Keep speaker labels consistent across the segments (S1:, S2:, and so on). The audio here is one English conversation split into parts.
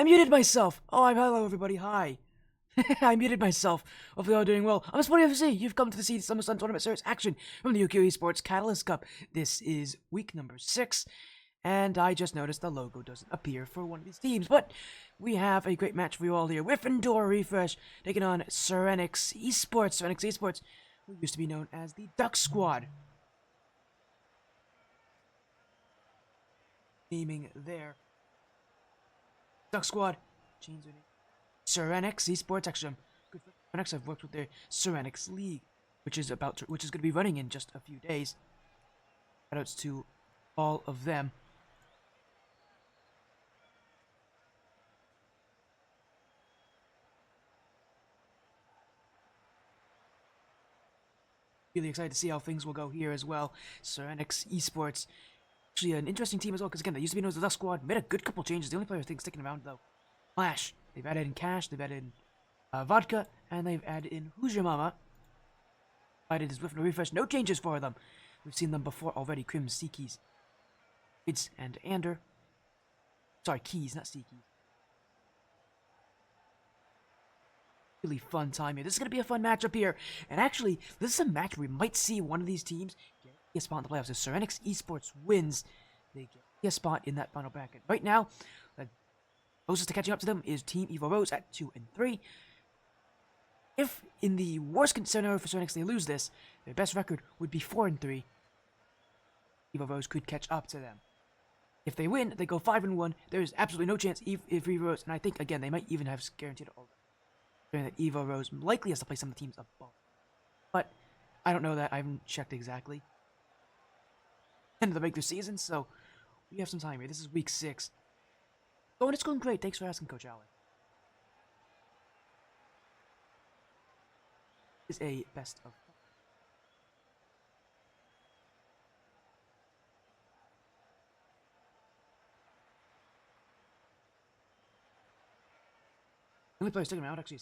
S1: I muted myself. Oh, hello everybody. Hi. I muted myself. Hopefully all doing well. I'm Sporty FC. You've come to see the Summer Sun Tournament Series action from the Ukiyo Esports Catalyst Cup. This is week number 6, and I just noticed the logo doesn't appear for one of these teams, but we have a great match for you all here. Wyffindor Refresh taking on Serenyx Esports. Serenyx Esports, who used to be known as the Duck Squad. Naming there. Duck Squad. Change their name. Serenyx Esports. Actually, I'm good for Serenyx. I've worked with their Serenyx League, which is going to be running in just a few days. Shoutouts to all of them. Really excited to see how things will go here as well. Serenyx Esports. Actually, an interesting team as well, because again, they used to be known as the Duck Squad. Made a good couple changes. The only player I think sticking around, though, Flash. They've added in Cash, they've added in Vodka, and they've added in Who's Your Mama. Added his Wyffindor Refresh. No changes for them. We've seen them before already. Krim, Seekies, Kids, and Ander. Sorry, Keys, not Seekies. Really fun time here. This is going to be a fun matchup here. And actually, this is a match where we might see one of these teams get a spot in the playoffs. If Serenyx Esports wins, they get a spot in that final bracket. Right now, the closest to catching up to them is Team Evo Rose at 2 and 3. If in the worst scenario for Serenyx they lose this, their best record would be 4 and 3. Evo Rose could catch up to them. If they win, they go 5 and 1. There is absolutely no chance if Evo Rose, and I think again they might even have guaranteed all that Evo Rose likely has to play some of the teams above. But I don't know that. I haven't checked exactly. End of the regular season, so we have some time here. This is week 6. Oh, and it's going great. Thanks for asking, Coach Allen. This is a best of. The only player sticking around actually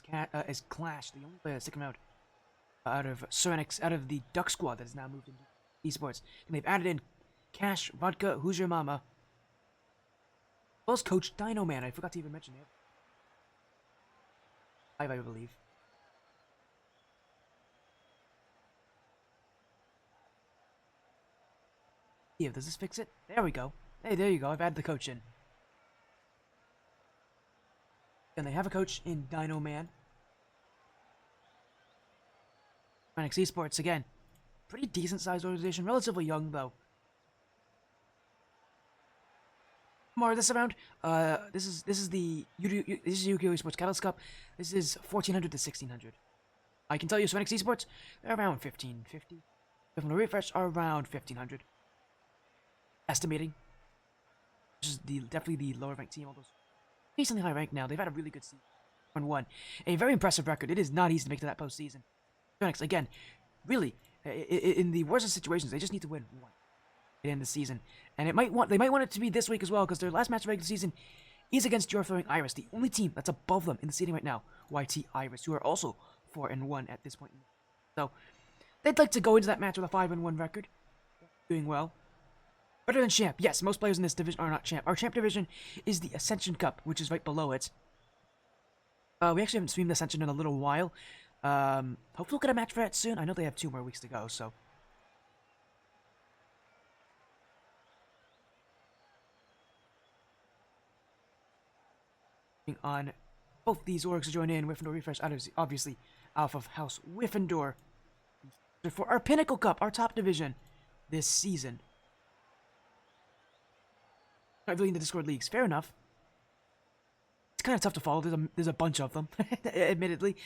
S1: is Clash. The only player sticking around out of Serenyx, out of the Duck Squad that has now moved into Esports. And they've added in Cash, Vodka, Who's Your Mama, as well as Coach Dino Man. I forgot to even mention it. I believe. Yeah, does this fix it? There we go. Hey, there you go. I've added the coach in. And they have a coach in Dino Man. Serenyx Esports, again. Pretty decent sized organization. Relatively young, though. More this around. This is the Ukiyo Esports Catalyst Cup. This is 1400 to 1600. I can tell you, Serenyx Esports, they're around 1550. Wyffindor Refresh are around 1500. Estimating. Which is definitely the lower ranked team. All those decently high ranked now. They've had a really good season. 1-1. A very impressive record. It is not easy to make to that postseason. Serenyx, again, really, in the worst of situations, they just need to win one at the end of the season. And they might want it to be this week as well, because their last match of the regular season is against Your Throwing Iris, the only team that's above them in the seeding right now. YT Iris, who are also 4 and 1 at this point. So they'd like to go into that match with a 5 and 1 record. Doing well. Better than Champ. Yes, most players in this division are not Champ. Our Champ division is the Ascension Cup, which is right below it. We actually haven't streamed Ascension in a little while. Hopefully we'll get a match for that soon. I know they have 2 more weeks to go, so. On both these orgs to join in. Wyffindor Refresh, obviously, Alpha of House Wyffindor. For our Pinnacle Cup, our top division this season. Not really in the Discord leagues. Fair enough. It's kind of tough to follow. There's a bunch of them, admittedly.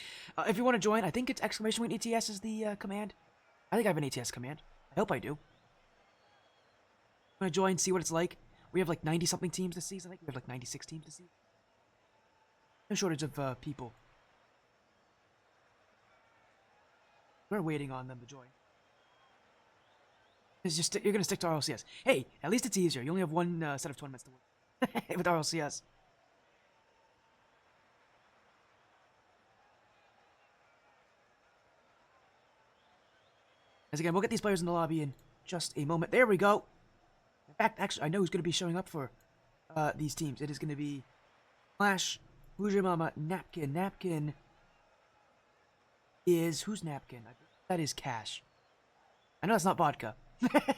S1: If you want to join, I think it's exclamation point ATS is the command. I think I have an ATS command. I hope I do. Want to join, see what it's like. We have like 90-something teams this season. I think we have like 96 teams this season. No shortage of people. We're waiting on them to join. It's just you're gonna stick to RLCS. Hey, at least it's easier. You only have one set of tournaments to win with RLCS. As again, we'll get these players in the lobby in just a moment. There we go. In fact, actually, I know who's going to be showing up for these teams. It is going to be Flash, who's your mama? Napkin. Napkin is... Who's Napkin? That is Cash. I know it's not vodka. I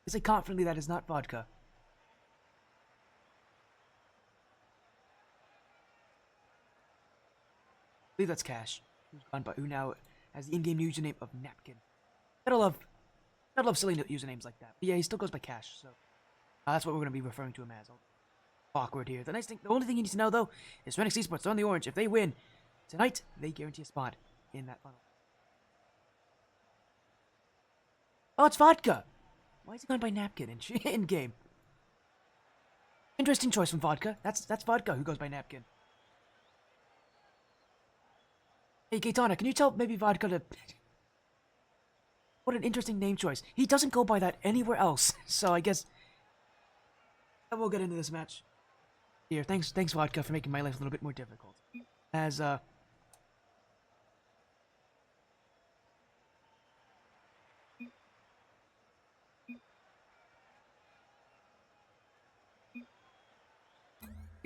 S1: say confidently that is not vodka. I believe that's Cash. Who now has the in-game username of Napkin. Gotta love silly usernames like that. But yeah, he still goes by Cash, so that's what we're gonna be referring to him as. Awkward here. The only thing you need to know though is Serenyx Esports. They're on the orange. If they win tonight, they guarantee a spot in that final. Oh, it's vodka. Why is he going by Napkin in game? Interesting choice from vodka. That's vodka who goes by Napkin. Hey, Gaetana, can you tell maybe vodka to... What an interesting name choice. He doesn't go by that anywhere else, so I guess... We'll get into this match. Here, thanks vodka for making my life a little bit more difficult. As, yeah,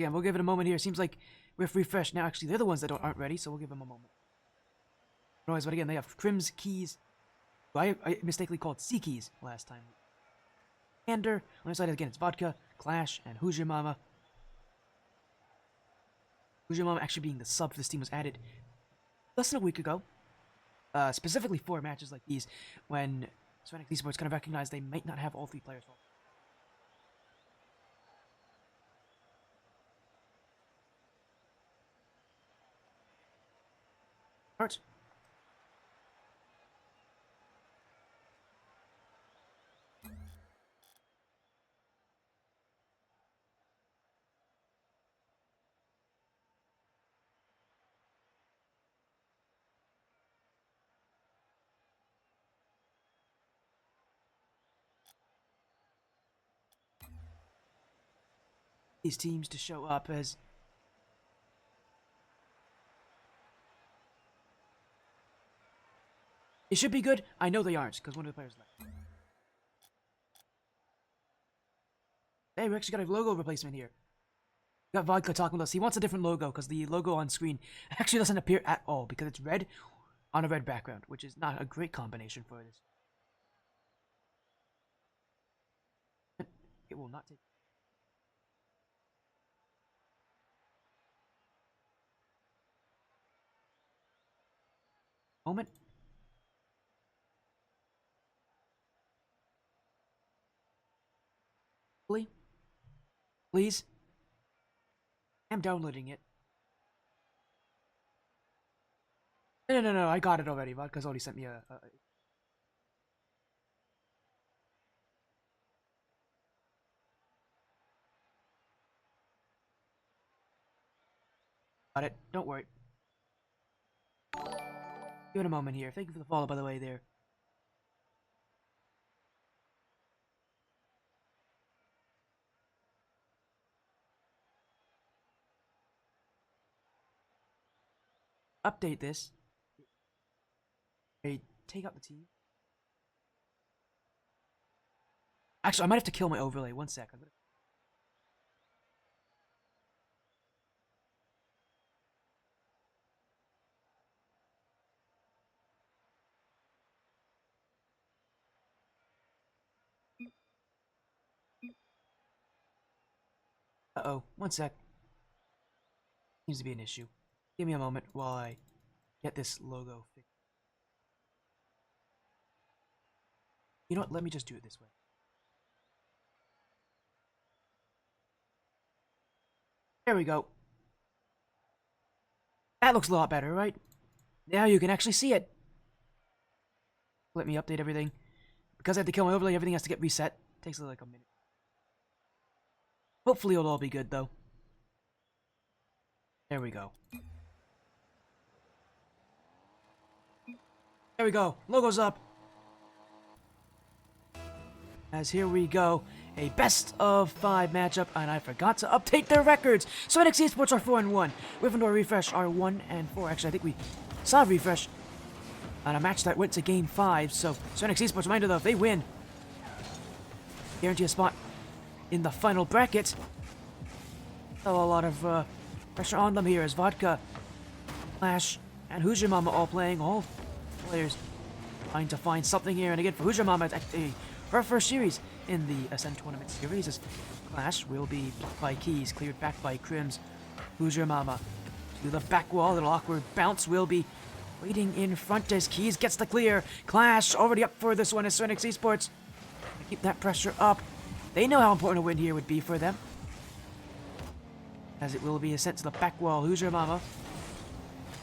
S1: we'll give it a moment here. Seems like we're refreshed now. Actually, they're the ones that aren't ready, so we'll give them a moment. Otherwise, but again, they have Crim's keys. I mistakenly called C keys last time. Ander, on the other side again, it's vodka, Clash, and Who's Your Mama. Who's Your Mama actually being the sub for this team was added less than a week ago. Specifically for matches like these, when Serenyx Esports kind of recognize they might not have all three players. Alright. These teams to show up as it should be good. I know they aren't because one of the players left. Hey, we actually got a logo replacement here. We got Vodka talking with us. He wants a different logo because the logo on screen actually doesn't appear at all because it's red on a red background, which is not a great combination for this. It will not take. Moment. Please. I'm downloading it. No, I got it already. Vodka's already sent me a... Got it. Don't worry. Give it a moment here. Thank you for the follow, by the way, there. Update this. Hey, take out the T. Actually, I might have to kill my overlay. One sec. Uh-oh. One sec. Seems to be an issue. Give me a moment while I get this logo fixed. You know what? Let me just do it this way. There we go. That looks a lot better, right? Now you can actually see it. Let me update everything. Because I have to kill my overlay, everything has to get reset. Takes like a minute. Hopefully it'll all be good, though. There we go. There we go. Logo's up. As here we go. A best of 5 matchup, and I forgot to update their records. Serenyx Esports are 4-1. Wyffindor Refresh are 1-4. Actually, I think we saw a refresh on a match that went to Game 5. So Serenyx Esports, reminder though, if they win, guarantee a spot in the final bracket. A lot of pressure on them here as Vodka, Clash, and Hoosier Mama all playing. All players trying to find something here. And again, for Hoosier Mama, it's actually her first series in the Ascent Tournament series as Clash will be blocked by Keys, cleared back by Crims. Hoosier Mama to the back wall. Little awkward bounce will be waiting in front as Keys gets the clear. Clash already up for this one as Serenyx Esports. Keep that pressure up. They know how important a win here would be for them, as it will be sent to the back wall. Hoosier Mama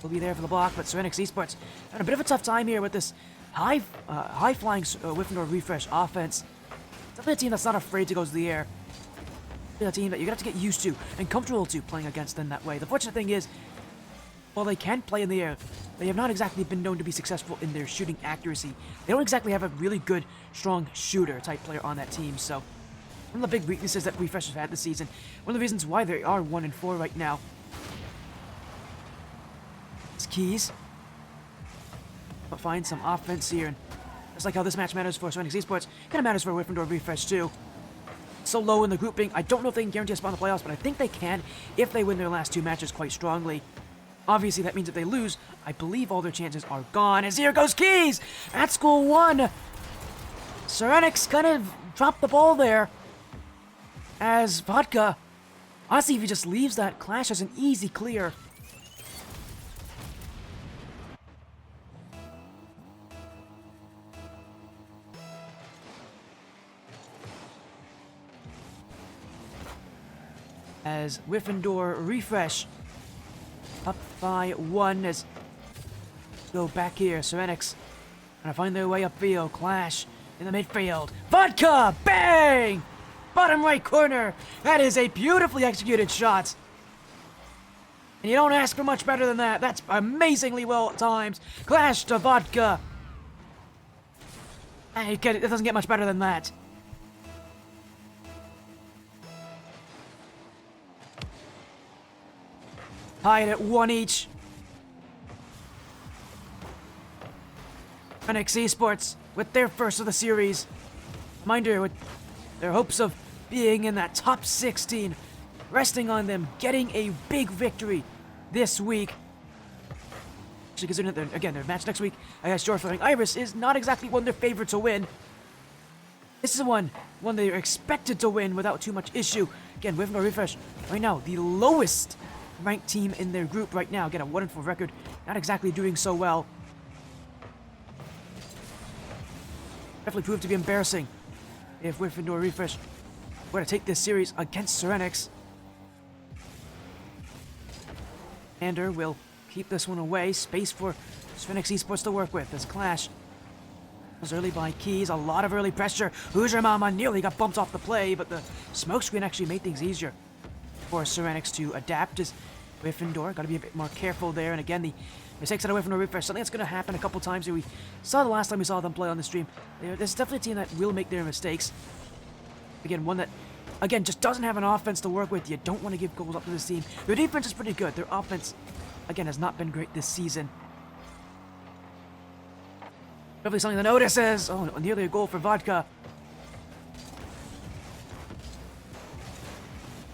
S1: will be there for the block, but Serenyx Esports having a bit of a tough time here with this high-flying Wyffindor refresh offense. Definitely a team that's not afraid to go to the air. A team that you're going to have to get used to and comfortable to playing against them that way. The fortunate thing is, while they can play in the air, they have not exactly been known to be successful in their shooting accuracy. They don't exactly have a really good, strong shooter-type player on that team, so one of the big weaknesses that Refresh have had this season, one of the reasons why they are 1-4 right now. It's Keys. But find some offense here, and just like how this match matters for Serenyx Esports, kind of matters for Wyffindor Refresh too. So low in the grouping, I don't know if they can guarantee a spot in the playoffs, but I think they can if they win their last two matches quite strongly. Obviously, that means if they lose, I believe all their chances are gone. As here goes Keys at school one. Serenyx kind of dropped the ball there. As Vodka, honestly, if he just leaves that, Clash as an easy clear. As Wyffindor Refresh up by 1 as go back here. Serenyx gonna find their way upfield. Clash in the midfield. Vodka! Bang! Bottom right corner. That is a beautifully executed shot. And you don't ask for much better than that. That's amazingly well timed. Clash to Vodka. It doesn't get much better than that. Tied at 1 each. Serenyx Esports with their first of the series. Reminder, with their hopes of being in that top 16, resting on them getting a big victory this week. Actually, considering that again, their match next week against Jorfling Iris is not exactly one they're favored to win. This is one they're expected to win without too much issue. Again, Wyffindor Refresh right now the lowest ranked team in their group right now. Again, a 1-4 record, not exactly doing so well. Definitely proved to be embarrassing if Wyffindor Refresh were to take this series against Serenyx. Ander will keep this one away. Space for Serenyx Esports to work with as Clash was early by Keys. A lot of early pressure. Hoosier Mama nearly got bumped off the play, but the smokescreen actually made things easier for Serenyx to adapt. As Wyffindor got to be a bit more careful there. And again, the mistakes out of Wyffindor Refresh, something that's going to happen a couple times here. We saw the last time we saw them play on the stream. This is definitely a team that will make their mistakes. Again, one that, again, just doesn't have an offense to work with. You don't want to give goals up to this team. Their defense is pretty good. Their offense, again, has not been great this season. Definitely something to notice is, oh, nearly a goal for Vodka.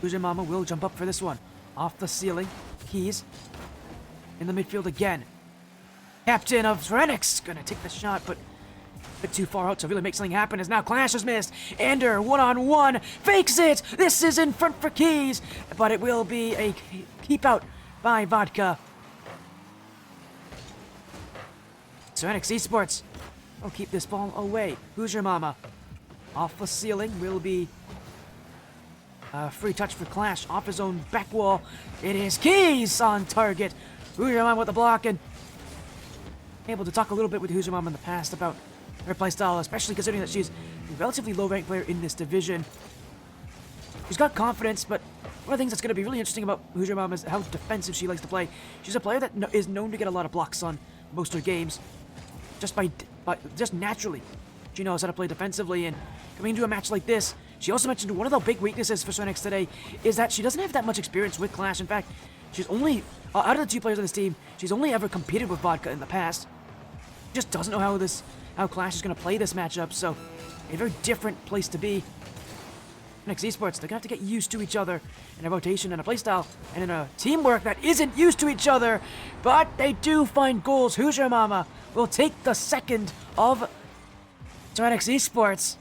S1: Hoosier Mama will jump up for this one. Off the ceiling. Keys in the midfield again. Captain of Serenyx gonna take the shot, but a bit too far out to really make something happen. As now Clash has missed. Ander 1-on-1 fakes it. This is in front for Keys, but it will be a keep out by Vodka. Serenyx Esports will keep this ball away. Hoosier Mama off the ceiling will be free touch for Clash off his own back wall. It is Keys on target. Hoosier Mama with the block, and able to talk a little bit with Hoosier Mama in the past about her playstyle, especially considering that she's a relatively low-ranked player in this division. She's got confidence, but one of the things that's going to be really interesting about Hoosier Mama is how defensive she likes to play. She's a player that is known to get a lot of blocks on most of her games, just naturally. She knows how to play defensively, and coming into a match like this, she also mentioned one of the big weaknesses for Serenyx today is that she doesn't have that much experience with Clash. In fact, she's only, out of the two players on this team, she's only ever competed with Vodka in the past. She just doesn't know how Clash is going to play this matchup, so a very different place to be. Serenyx Esports, they're gonna have to get used to each other in a rotation and a playstyle and in a teamwork that isn't used to each other. But they do find goals. Hoosier Mama will take the second of Serenyx Esports.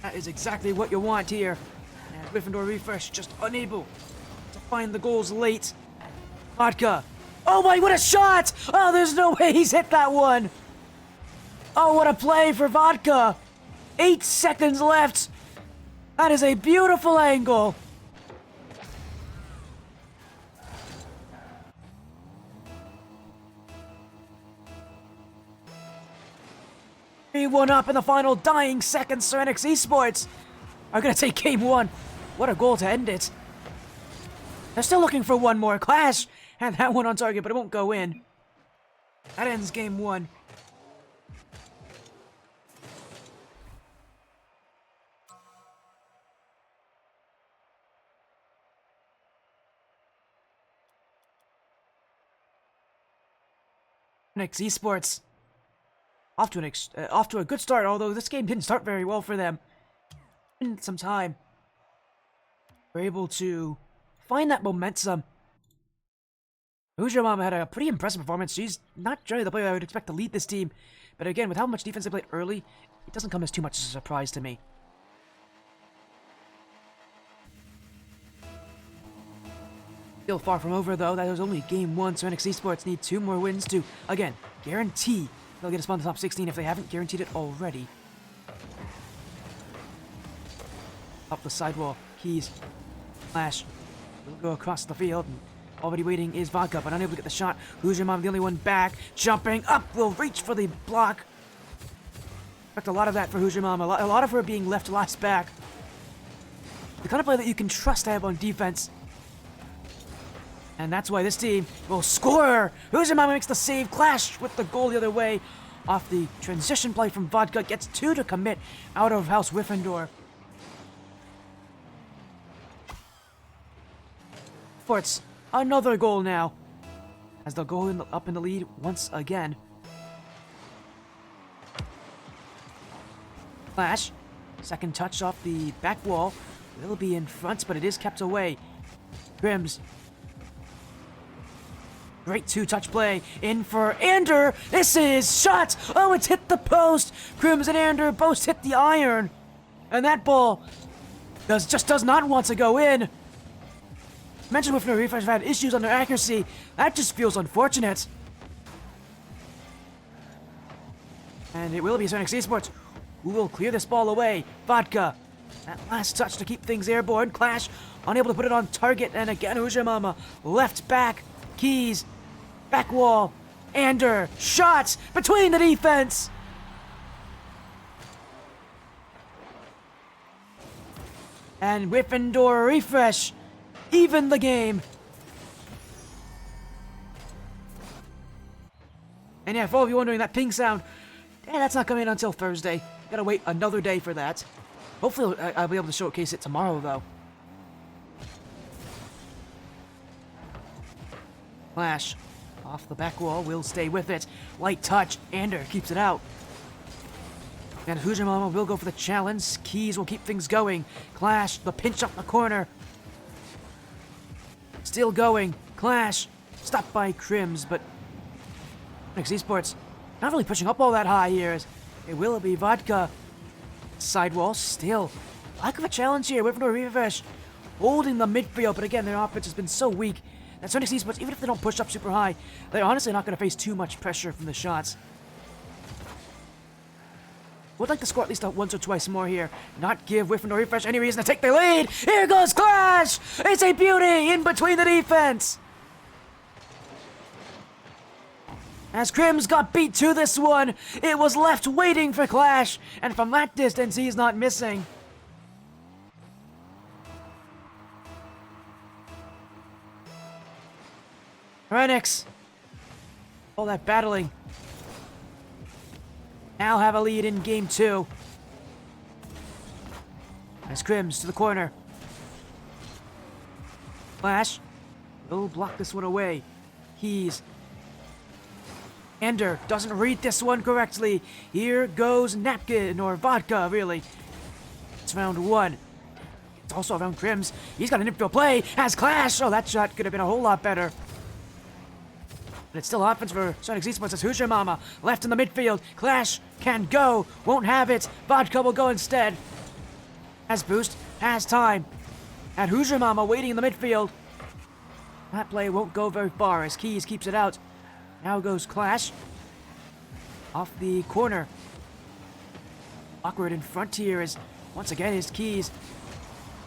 S1: That is exactly what you want here. And Wyffindor refresh just unable to find the goals late. Vodka. Oh my, what a shot! Oh, there's no way he's hit that one. Oh, what a play for Vodka. 8 seconds left. That is a beautiful angle. He won up in the final dying seconds. Serenyx Esports are going to take game 1. What a goal to end it. They're still looking for one more. Clash had that one on target, but it won't go in. That ends game 1. Serenyx Esports off to a good start, although this game didn't start very well for them. In some time, they're able to find that momentum. Hoosier Mama had a pretty impressive performance. She's not generally the player I would expect to lead this team, but again, with how much defense they played early, it doesn't come as too much of a surprise to me. Still far from over, though. That was only game 1, so Serenyx Esports need 2 more wins to, again, guarantee they'll get a spot in the top 16 if they haven't guaranteed it already. Up the sidewall, Keys, Flash, will go across the field, and already waiting is Vodka, but unable to get the shot. Hoosier Mom, the only one back, jumping up, will reach for the block. Expect a lot of that for Hoosier Mom, a lot of her being left last back. The kind of play that you can trust to have on defense. And that's why this team will score. Hoosier Mama makes the save. Clash with the goal the other way. Off the transition play from Vodka. Gets 2 to commit out of House Wyffindor. Forts another goal now. As they'll go up in the lead once again. Clash. Second touch off the back wall. Will be in front, but it is kept away. Grims. Great 2-touch play. In for Ander. This is shot. Oh, it's hit the post. Crims and Ander both hit the iron. And that ball just does not want to go in. Mentioned Wyffindor Refresh have had issues on their accuracy. That just feels unfortunate. And it will be Serenyx Esports who will clear this ball away. Vodka. That last touch to keep things airborne. Clash. Unable to put it on target. And again, Hoosier Mama. Left back. Keys. Back wall. Ander. Shots between the defense. And Wyffindor refresh. Even the game. And yeah, for all of you wondering, that ping sound, that's not coming until Thursday. Gotta wait another day for that. Hopefully I'll be able to showcase it tomorrow, though. Flash. Off the back wall, will stay with it. Light touch, Ander keeps it out. And Hoosier Mama will go for the challenge. Keys will keep things going. Clash, the pinch up the corner. Still going. Clash, stopped by Crims, but Serenyx Esports not really pushing up all that high here. It will be Vodka. Sidewall, still. Lack of a challenge here. Wyffindor refresh holding the midfield, but again, their offense has been so weak. And Serenyx Esports, even if they don't push up super high, they're honestly not going to face too much pressure from the shots. Would like to score at least once or twice more here. Not give Wyffindor refresh any reason to take their lead. Here goes Clash! It's a beauty in between the defense. As Crims got beat to this one, it was left waiting for Clash. And from that distance, he's not missing. Serenyx. All that battling. Now have a lead in game 2. As Crims to the corner. Flash. Will block this one away. Keys. Ender doesn't read this one correctly. Here goes Napkin, or Vodka, really. It's round 1. It's also around Crims. He's got an infield play. Has Clash. Oh, that shot could have been a whole lot better. But it's still offense for Serenyx Esports as Hoosier Mama left in the midfield. Clash can go. Won't have it. Vodka will go instead. Has boost. Has time. At Hoosier Mama waiting in the midfield. That play won't go very far as Keys keeps it out. Now goes Clash. Off the corner. Awkward in front here is once again his Keys.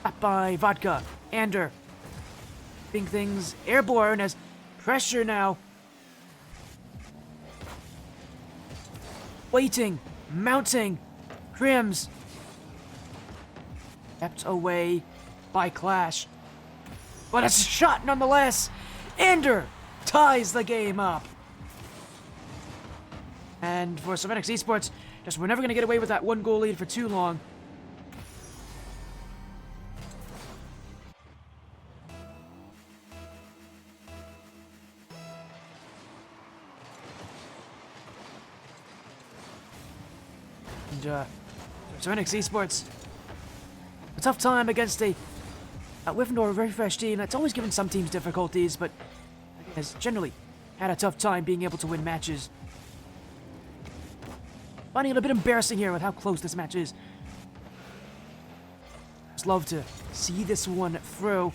S1: Up by Vodka. Ander. Keeping things airborne as pressure now. Waiting. Mounting. Crims. Kept away by Clash. But it's a shot nonetheless. Ander ties the game up. And for Serenyx Esports, we're never going to get away with that 1-goal lead for too long. And Serenyx Esports, a tough time against a Wyffindor, a very fresh team that's always given some teams difficulties, but has generally had a tough time being able to win matches. Finding it a bit embarrassing here with how close this match is. Just love to see this one through.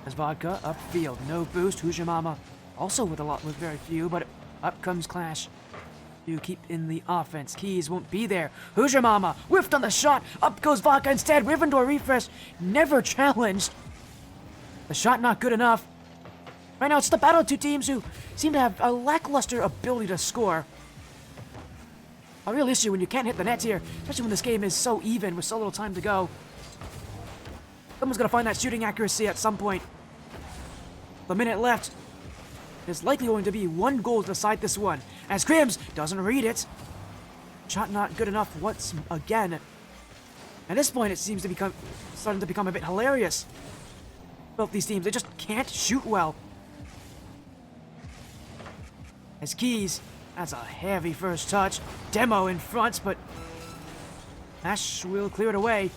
S1: As Vodka upfield, no boost. Hoosier Mama also with very few, but up comes Clash to keep in the offense. Keys won't be there. Hoosier Mama whiffed on the shot. Up goes Vodka instead. Wyffindor refresh never challenged. The shot not good enough. Right now it's the battle of two teams who seem to have a lackluster ability to score. A real issue when you can't hit the net here, especially when this game is so even with so little time to go. Someone's gonna find that shooting accuracy at some point. The minute left. There's likely going to be 1 goal to decide this one, as Crims doesn't read it. Shot not good enough once again. At this point, it seems to starting to become a bit hilarious. Both these teams, they just can't shoot well. As Keys, that's a heavy first touch. Demo in front, but Ash will clear it away.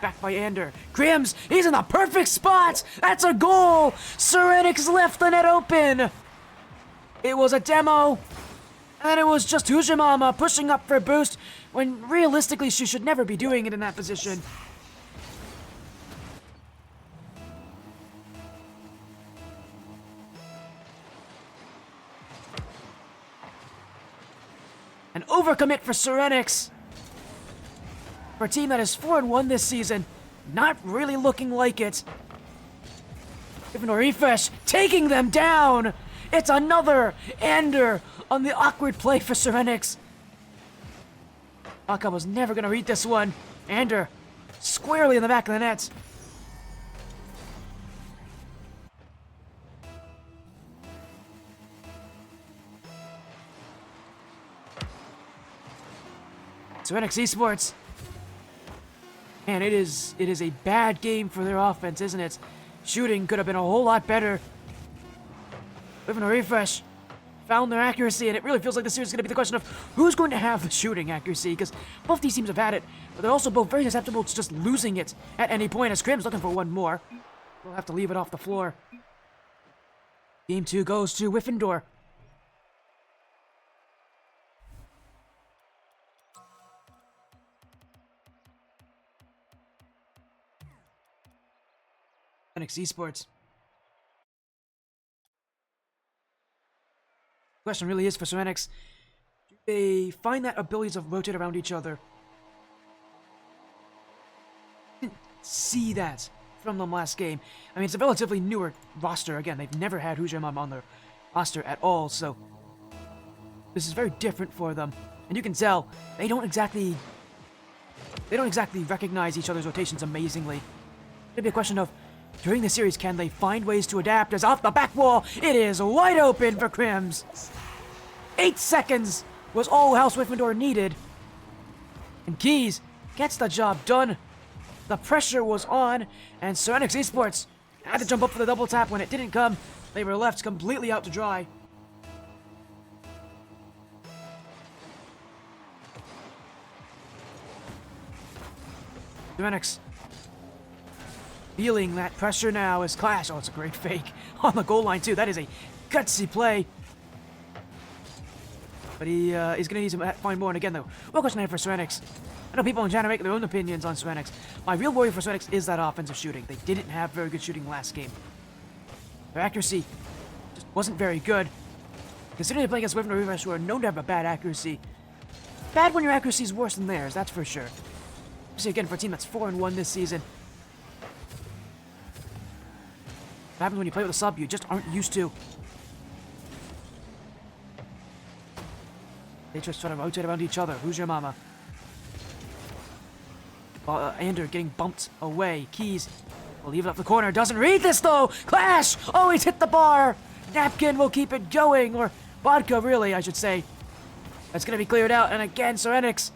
S1: Back by Ander. Crims, he's in the perfect spot! That's a goal! Serenyx left the net open! It was a demo, and it was just Hoosier Mama pushing up for a boost, when realistically she should never be doing it in that position. An overcommit for Serenyx. For a team that is 4-1 this season, not really looking like it. Wyffindor refresh, taking them down! It's another Ander on the awkward play for Serenyx. Aka was never going to read this one. Ander squarely in the back of the net. Serenyx Esports. Man, it is a bad game for their offense, isn't it? Shooting could have been a whole lot better. Wyffindor refresh found their accuracy, and it really feels like this series is going to be the question of who's going to have the shooting accuracy, because both these teams have had it, but they're also both very susceptible to just losing it at any point, as Crims looking for one more. We'll have to leave it off the floor. Game 2 goes to Wyffindor. Serenyx Esports. The question really is for Serenyx, do they find that ability to rotate around each other? Didn't see that from them last game. I mean, it's a relatively newer roster. Again, they've never had Hoosier Mama on their roster at all, so this is very different for them. And you can tell they don't exactly recognize each other's rotations amazingly. It'll be a question of, during the series, can they find ways to adapt? As off the back wall, it is wide open for Crims. 8 seconds was all House Wyffindor needed. And Keys gets the job done. The pressure was on, and Serenyx Esports had to jump up for the double tap when it didn't come. They were left completely out to dry. Serenyx feeling that pressure now as Clash. Oh, it's a great fake on the goal line too. That is a gutsy play. But he's going to need to find more. And again, though, one question I have for Serenyx. I know people in chat make their own opinions on Serenyx. My real worry for Serenyx is that offensive shooting. They didn't have very good shooting last game. Their accuracy just wasn't very good. Considering they're playing against Wyffindor, who are known to have a bad accuracy. Bad when your accuracy is worse than theirs, that's for sure. Especially again for a team that's 4-1 this season. What happens when you play with a sub you just aren't used to. They just try to rotate around each other. Who's your mama? Ander getting bumped away. Keys will leave it up the corner. Doesn't read this though. Clash! Oh, he's hit the bar. Napkin will keep it going. Or vodka, really, I should say. That's going to be cleared out. And again, Serenyx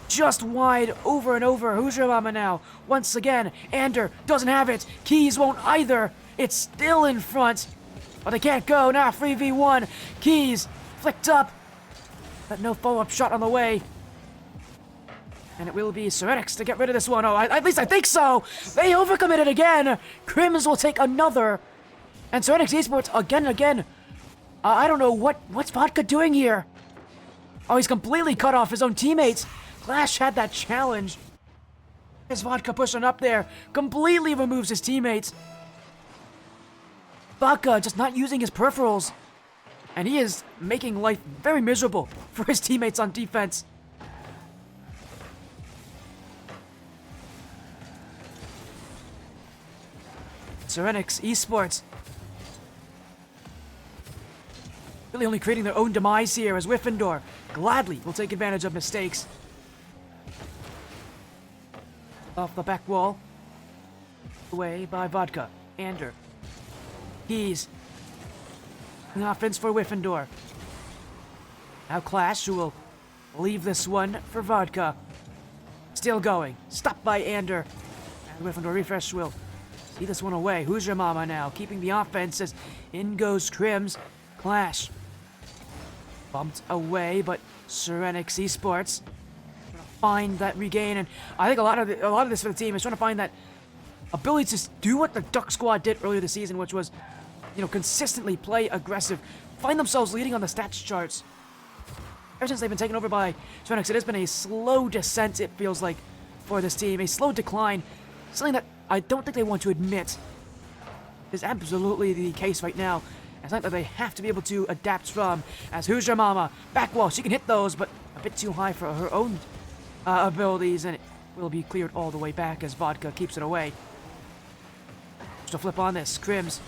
S1: just wide over and over. Who's your mama now? Once again, Ander doesn't have it. Keys won't either. It's still in front. But they can't go. Now 3v1. Keys flicked up. But no follow-up shot on the way. And it will be Serenyx to get rid of this one. Oh, at least I think so. They overcommitted again. Crims will take another. And Serenyx Esports again. I don't know what's Vodka doing here. Oh, he's completely cut off his own teammates. Clash had that challenge. His Vodka pushing up there completely removes his teammates. Vodka just not using his peripherals. And he is making life very miserable for his teammates on defense. Serenyx Esports really only creating their own demise here as Wyffindor gladly will take advantage of mistakes. Off the back wall. Away by Vodka. Ander. Keys. An offense for Wyffindor. Now Clash, who will leave this one for Vodka. Still going. Stopped by Ander. And Wyffindor refresh will see this one away. Who's your mama now? Keeping the offense as in goes Crims. Clash. Bumped away, but Serenyx Esports find that regain, and I think a lot of this for the team is trying to find that ability to do what the Duck Squad did earlier this season, which was, consistently play aggressive, find themselves leading on the stats charts. Ever since they've been taken over by Serenyx, it has been a slow descent, it feels like, for this team, a slow decline, something that I don't think they want to admit is absolutely the case right now. It's something that they have to be able to adapt from. As Who's Your Mama? Back wall, she can hit those, but a bit too high for her own abilities, and it will be cleared all the way back as Vodka keeps it away. Just a flip on this. Crims.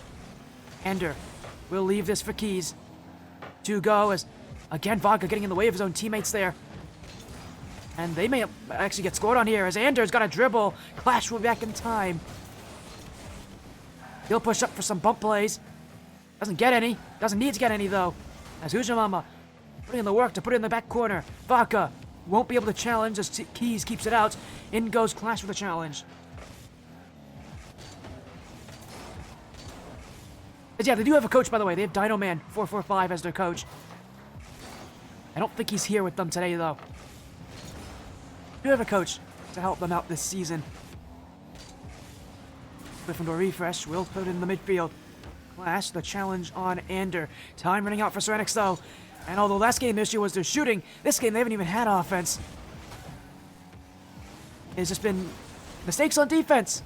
S1: Ander will leave this for Keys. To go as, again, Vodka getting in the way of his own teammates there. And they may actually get scored on here as Ander's got a dribble. Clash will be back in time. He'll push up for some bump plays. Doesn't get any. Doesn't need to get any, though. As Who's Your Mama putting in the work to put it in the back corner. Vodka won't be able to challenge as Keys keeps it out. In goes Clash with a challenge. But yeah, they do have a coach, by the way. They have Dino Man 445 as their coach. I don't think he's here with them today, though. They do have a coach to help them out this season. Wyffindor refresh will put it in the midfield. Clash, the challenge on Ander. Time running out for Serenyx, though. And although last game the issue was their shooting, this game they haven't even had offense. It's just been mistakes on defense.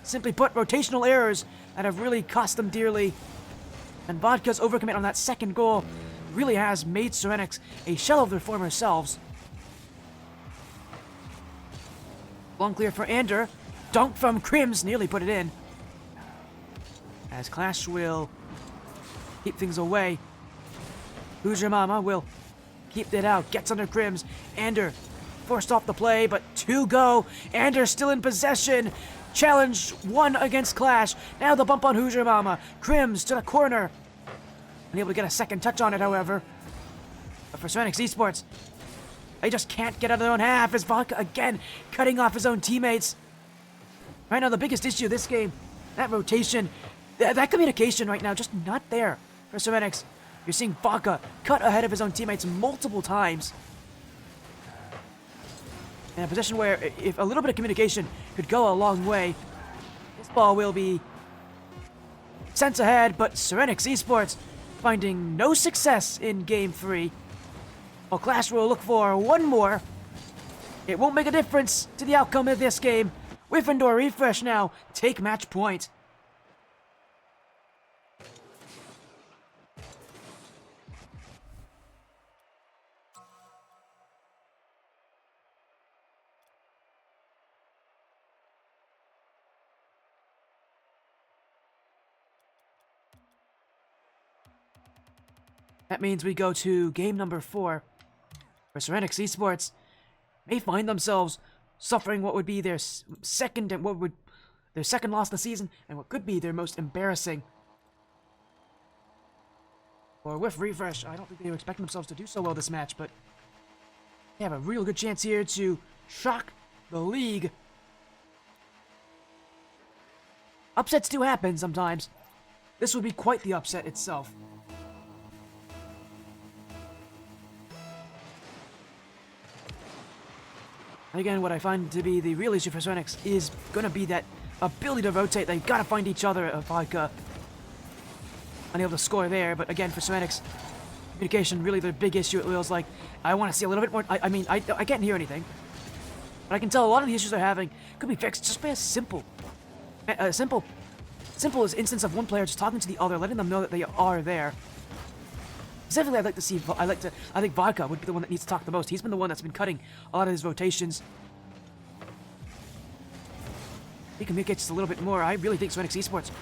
S1: Simply put, rotational errors that have really cost them dearly. And Vodka's overcommit on that second goal really has made Serenyx a shell of their former selves. Long clear for Ander. Dunk from Crims, nearly put it in. As Clash will keep things away. Who's Your Mama will keep it out. Gets under Crims. Ander forced off the play, but to go. Ander still in possession. Challenge one against Clash. Now the bump on Who's Your Mama. Crims to the corner. Unable to get a second touch on it, however. But for Serenyx Esports, They just can't get out of their own half as Vodka again cutting off his own teammates. Right now, the biggest issue of this game, that rotation, that communication right now, just not there for Serenyx. You're seeing Vodka cut ahead of his own teammates multiple times. In a position where if a little bit of communication could go a long way, this ball will be sent ahead, but Serenyx Esports finding no success in Game 3. While Clash will look for one more. It won't make a difference to the outcome of this game. Wyffindor refresh now. Take match point. That means we go to game number 4, where Serenyx Esports may find themselves suffering what would be their second loss of the season, and what could be their most embarrassing. Or with refresh, I don't think they were expecting themselves to do so well this match, but they have a real good chance here to shock the league. Upsets do happen sometimes. This would be quite the upset itself. And again, what I find to be the real issue for Serenyx is going to be that ability to rotate. They've got to find each other. Vodka unable to score there, but again, for Serenyx, communication really their big issue. It feels like I want to see a little bit more. I mean, I can't hear anything, but I can tell a lot of the issues they're having could be fixed just by a simple instance of one player just talking to the other, letting them know that they are there. Specifically, I'd like to see. I think Vodka would be the one that needs to talk the most. He's been the one that's been cutting a lot of his rotations. He communicates just a little bit more. I really think Serenyx Esports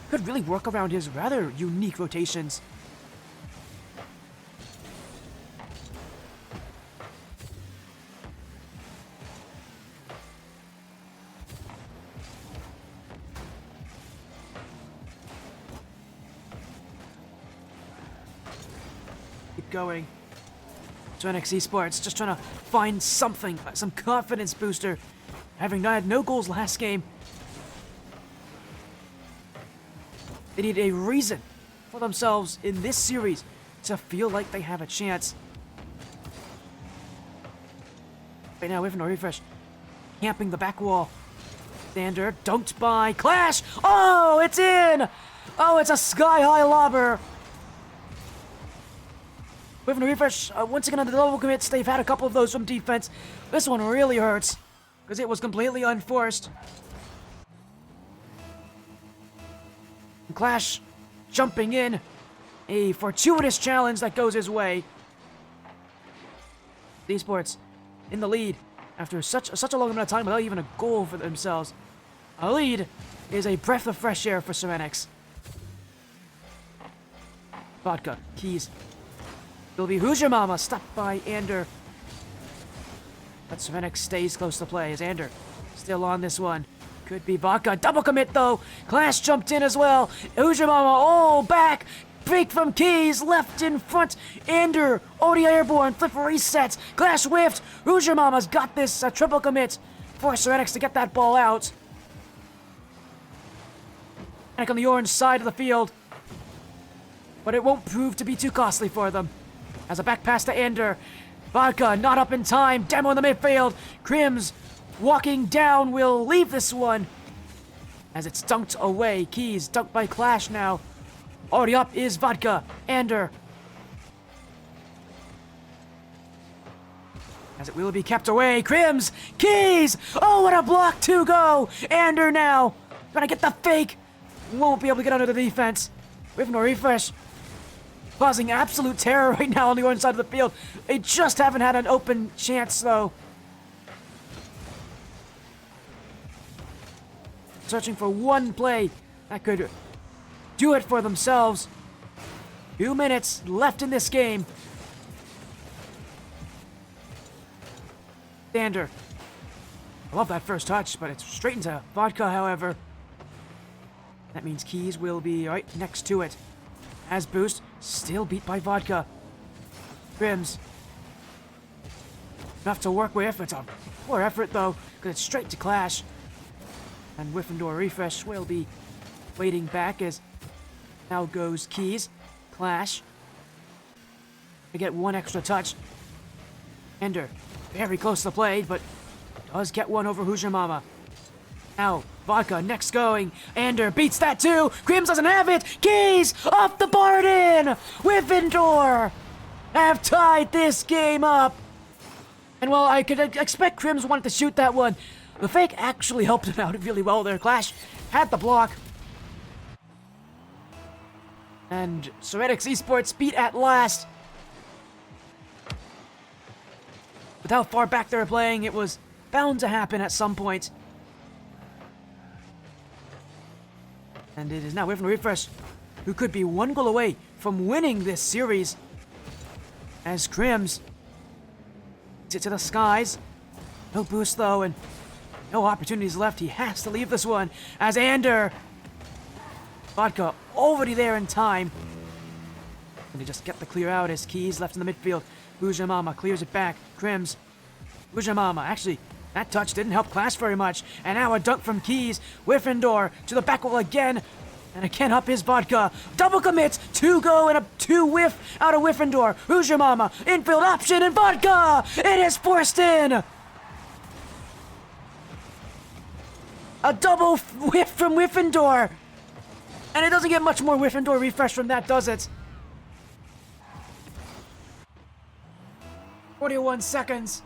S1: could really work around his rather unique rotations. Going. Serenyx Esports just trying to find something, some confidence booster. Having had no goals last game, they need a reason for themselves in this series to feel like they have a chance. Right now, Wyffindor refresh, camping the back wall. Sander dunked by Clash. Oh, it's in! Oh, it's a sky-high lobber. Wyffindor refresh, once again on the double commits. They've had a couple of those from defense. This one really hurts, because it was completely unforced. And Clash jumping in. A fortuitous challenge that goes his way. Esports in the lead after such a long amount of time without even a goal for themselves. A lead is a breath of fresh air for Serenyx. Vodka, keys. It'll be Who's Your Mama, stopped by Ander. But Serenyx stays close to play as Ander still on this one. Could be Vodka. Double commit though. Clash jumped in as well. Who's Your Mama? Oh, back. Fake from Keys. Left in front. Ander. ODI airborne. Flip reset. Clash whiffed. Who's Your Mama's got this. A triple commit for Serenyx to get that ball out. Back on the orange side of the field. But it won't prove to be too costly for them. As a back pass to Ander. Vodka not up in time. Demo in the midfield. Crims walking down will leave this one. As it's dunked away. Keys dunked by Clash now. Already up is Vodka. Ander. As it will be kept away. Crims. Keys. Oh, what a block to go. Ander now. Trying to get the fake. Won't be able to get under the defense. Wyffindor refresh. Causing absolute terror right now on the orange side of the field. They just haven't had an open chance, though. Searching for one play that could do it for themselves. 2 minutes left in this game. Sander. I love that first touch, but it's straight into Vodka, however. That means Keys will be right next to it. As boost, still beat by Vodka. Crims. enough to work with. It's a poor effort, though, because it's straight to Clash. And Wyffindor refresh will be waiting back as now goes Keys. Clash. To get one extra touch. Ender, very close to the play, but does get one over Who's Your Mama. Now, Vodka next going. Ender beats that too. Crims doesn't have it. Keys off the Barden. Wyffindor have tied this game up. And while I could expect Crims wanted to shoot that one, the fake actually helped him out really well there. Clash had the block. And Serenyx Esports beat at last. With how far back they were playing, it was bound to happen at some point. And it is now Wyffindor Refresh, who could be one goal away from winning this series. As Crims takes it to the skies. No boost though, and no opportunities left. He has to leave this one. As Ender, Vodka already there in time. And they just get the clear out as Keys left in the midfield. Who's Your Mama clears it back. Crims. Who's Your Mama? Actually, that touch didn't help Clash very much. And now a dunk from Keys. Wyffindor to the back wall again. And again up is Vodka. Double commits. 2 go and a 2 whiff out of Wyffindor. Who's Your Mama? Infield option and Vodka! It is forced in! A double whiff from Wyffindor! And it doesn't get much more Wyffindor refresh from that, does it? 41 seconds.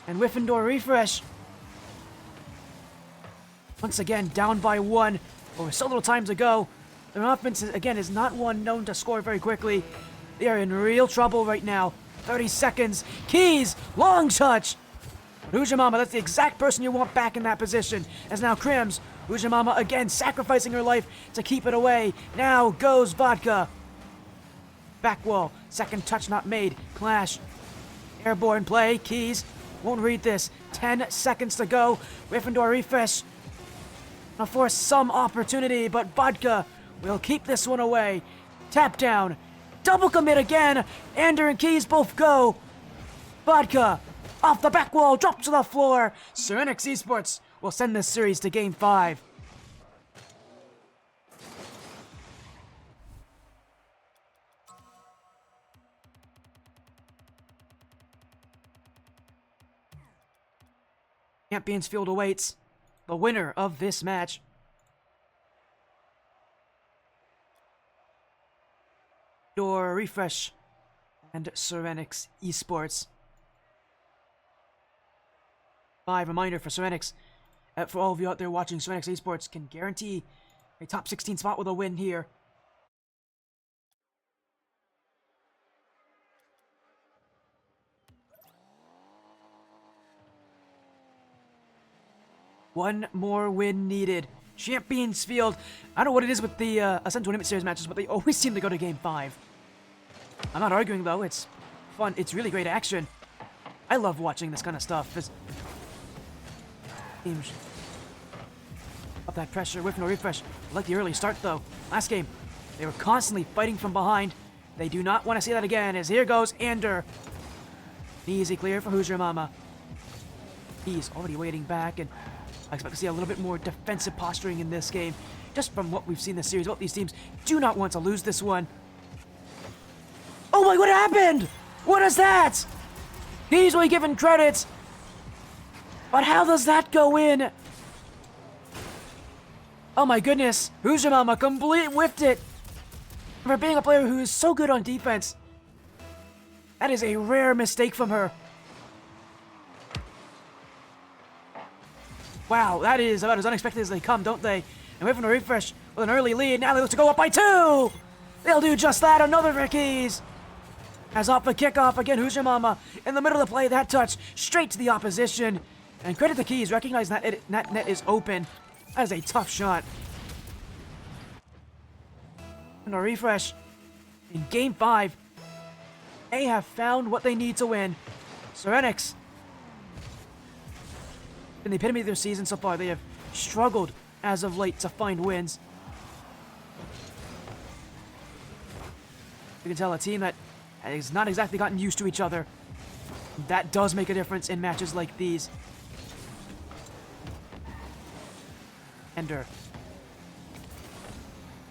S1: And Wyffindor refresh. Once again, down by 1. But with so little time to go. Their offense, again, is not one known to score very quickly. They are in real trouble right now. 30 seconds. Keys, long touch. Who's Your Mama? That's the exact person you want back in that position. As now Crims. Who's Your Mama again sacrificing her life to keep it away. Now goes Vodka. Back wall. Second touch not made. Clash. Airborne play. Keys. Won't read this. 10 seconds to go. Wyffindor refresh. Now force some opportunity, but Vodka will keep this one away. Tap down. Double commit again. Ender and Keys both go. Vodka. Off the back wall. Drop to the floor. Serenyx Esports will send this series to Game 5. Champions Field awaits the winner of this match. Your refresh and Serenyx Esports. 5 reminder for Serenyx. For all of you out there watching, Serenyx Esports can guarantee a top 16 spot with a win here. One more win needed. Champions Field. I don't know what it is with the Ascent Tournament Series matches, but they always seem to go to Game 5. I'm not arguing, though. It's fun. It's really great action. I love watching this kind of stuff. Teams up that pressure with no refresh. I like the early start, though. Last game, they were constantly fighting from behind. They do not want to see that again, as here goes Ender. Easy clear for Who's Your Mama. He's already waiting back, and I expect to see a little bit more defensive posturing in this game. Just from what we've seen in this series, both these teams do not want to lose this one. Oh my, what happened? What is that? Easily given credit. But how does that go in? Oh my goodness. Who's Your Mama completely whiffed it. For being a player who is so good on defense. That is a rare mistake from her. Wow, that is about as unexpected as they come, don't they? And Wyffindor refresh with an early lead. Now they look to go up by 2! They'll do just that. Another for Keys. As off the kickoff, again, Who's Your Mama? In the middle of the play, that touch straight to the opposition. And credit to Keys, recognizing that net is open. That is a tough shot. And a refresh. In Game 5, they have found what they need to win. Serenyx. In the epitome of their season so far, they have struggled as of late to find wins. You can tell a team that has not exactly gotten used to each other. That does make a difference in matches like these. Ender.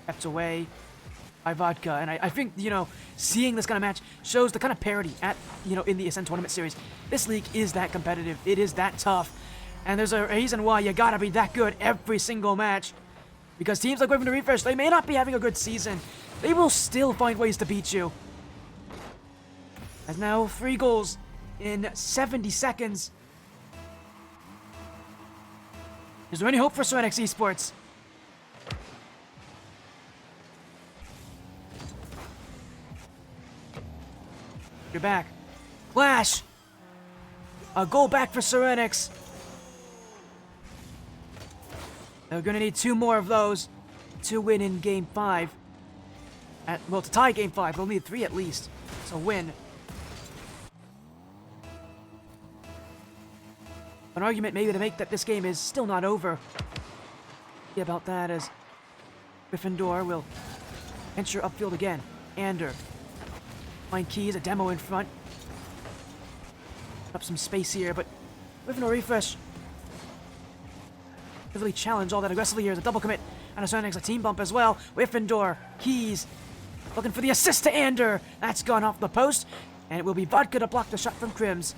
S1: Kept away by Vodka. And I think, you know, seeing this kind of match shows the kind of parity at, you know, in the Ascent Tournament Series. This league is that competitive. It is that tough. And there's a reason why you gotta be that good every single match. Because teams like Wyffindor Refresh, they may not be having a good season. They will still find ways to beat you. As now 3 goals in 70 seconds. Is there any hope for Serenyx Esports? You're back. Clash! A goal back for Serenyx. They're gonna need 2 more of those to win in Game 5. Well, to tie Game 5, they'll need 3 at least to win. An argument maybe to make that this game is still not over. See about that as Wyffindor will venture upfield again. Ander. Find Keys, a demo in front. Up some space here, but Wyffindor Refresh really challenge all that aggressively here as a double commit. And a Serenyx, a team bump as well. Wyffindor, Keys, looking for the assist to Ander. That's gone off the post, and it will be Vodka to block the shot from Crims.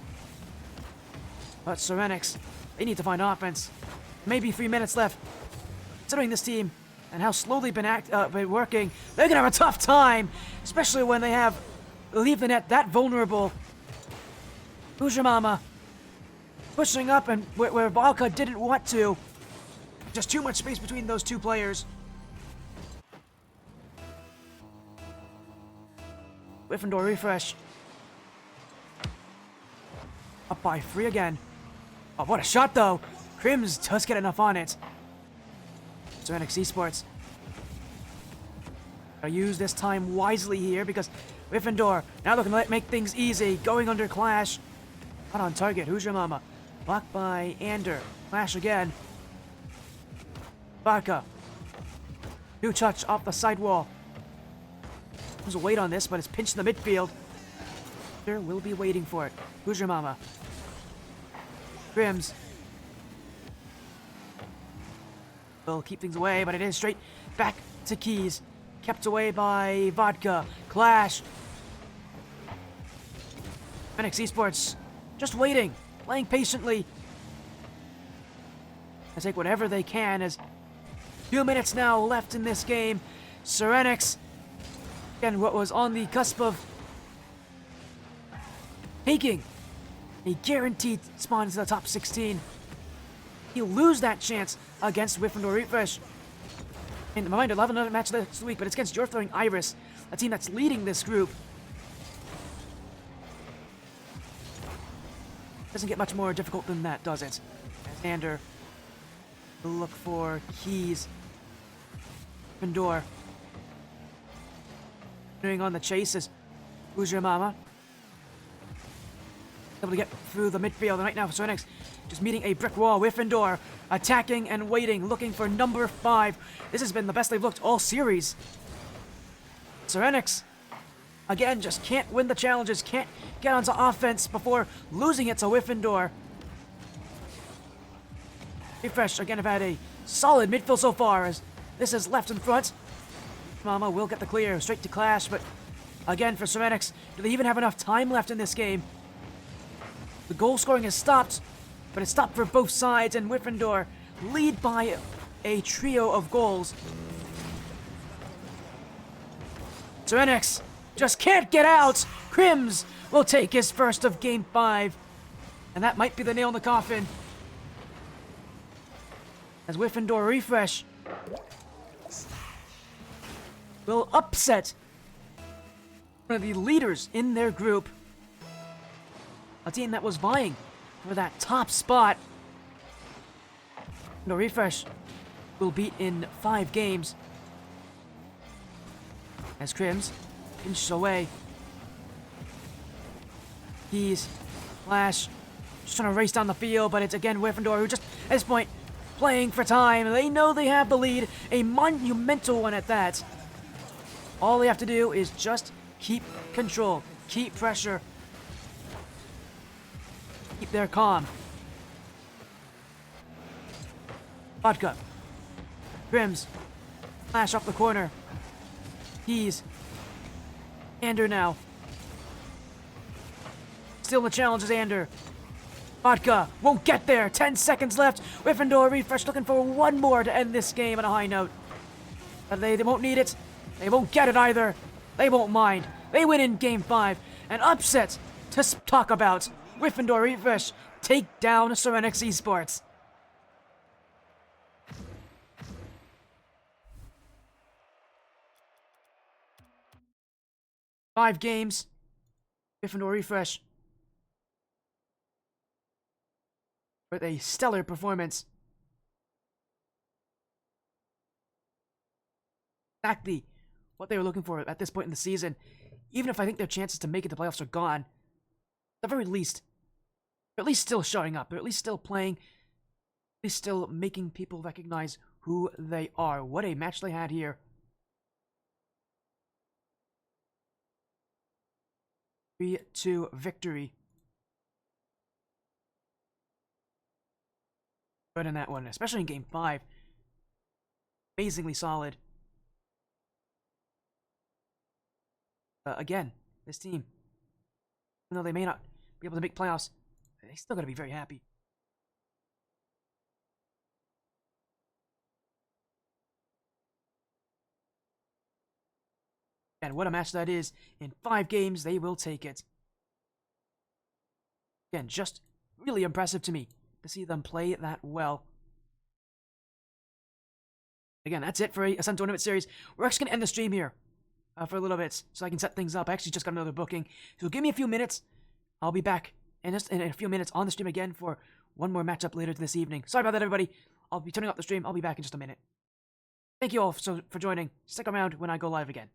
S1: But Serenyx, they need to find offense. Maybe 3 minutes left. Considering this team and how slowly been working, they're gonna have a tough time, especially when they leave the net that vulnerable. Ujimama pushing up and where Vodka didn't want to. Just too much space between those 2 players. Wyffindor Refresh. Up by 3 again. Oh, what a shot, though. Crims does get enough on it. Serenyx Esports. Gotta use this time wisely here because Wyffindor now looking to make things easy. Going under Clash. Not on target. Who's your mama? Blocked by Ander. Clash again. Vodka. New touch off the sidewall. There's a wait on this, but it's pinched in the midfield. We'll be waiting for it. Who's your mama? Crims. Will keep things away, but it is straight back to Keys. Kept away by Vodka. Clash. Serenyx Esports just waiting, playing patiently. They take whatever they can as 2 minutes now left in this game. Serenyx, again, what was on the cusp of taking a guaranteed spawn into the top 16. He'll lose that chance against Wyffindor Refresh. And reminder, they'll have another match this week, but it's against Your Throwing Iris, a team that's leading this group. Doesn't get much more difficult than that, does it? Ander will look for Keys. Wyffindor. Continuing on the chase is Who's Your Mama? Able to get through the midfield. And right now for Serenyx, just meeting a brick wall. Wyffindor attacking and waiting, looking for number 5. This has been the best they've looked all series. Serenyx, again, just can't win the challenges, can't get onto offense before losing it to Wyffindor. Refresh, again, have had a solid midfield so far as this is left in front. Mama will get the clear, straight to Clash, but again for Serenyx, do they even have enough time left in this game? The goal scoring has stopped, but it's stopped for both sides, and Wyffindor lead by a trio of goals. Serenyx just can't get out. Crims will take his first of Game 5, and that might be the nail in the coffin. As Wyffindor Refresh will upset one of the leaders in their group. A team that was vying for that top spot. No Refresh will beat in 5 games. As Crims inches away. Keys, Flash, just trying to race down the field, but it's again Wyffindor who just, at this point, playing for time. They know they have the lead, a monumental one at that. All they have to do is just keep control. keep pressure. Keep their calm. Vodka. Grims. Flash off the corner. Keys. Ander now. Still the challenge is Ander. Vodka won't get there. 10 seconds left. Wyffindor refresh looking for one more to end this game on a high note. But they won't need it. They won't get it either. They won't mind. They win in Game 5. An upset to talk about. Wyffindor refresh take down Serenyx Esports. Five games. Wyffindor refresh. With a stellar performance. Exactly what they were looking for at this point in the season. Even if I think their chances to make it to playoffs are gone, at the very least, they're at least still showing up. They're at least still playing. At least still making people recognize who they are. What a match they had here. 3-2 victory. Good in that one, especially in Game 5. Amazingly solid. Again, this team, even though they may not be able to make playoffs, they still got to be very happy. And what a match that is. In 5 games, they will take it. Again, just really impressive to me to see them play that well. Again, that's it for a Sun Tournament Series. We're actually going to end the stream here for a little bit so I can set things up. I actually just got another booking. So give me a few minutes. I'll be back in a few minutes on the stream again for one more matchup later this evening. Sorry about that, everybody. I'll be turning off the stream. I'll be back in just a minute. Thank you all for joining. Stick around when I go live again.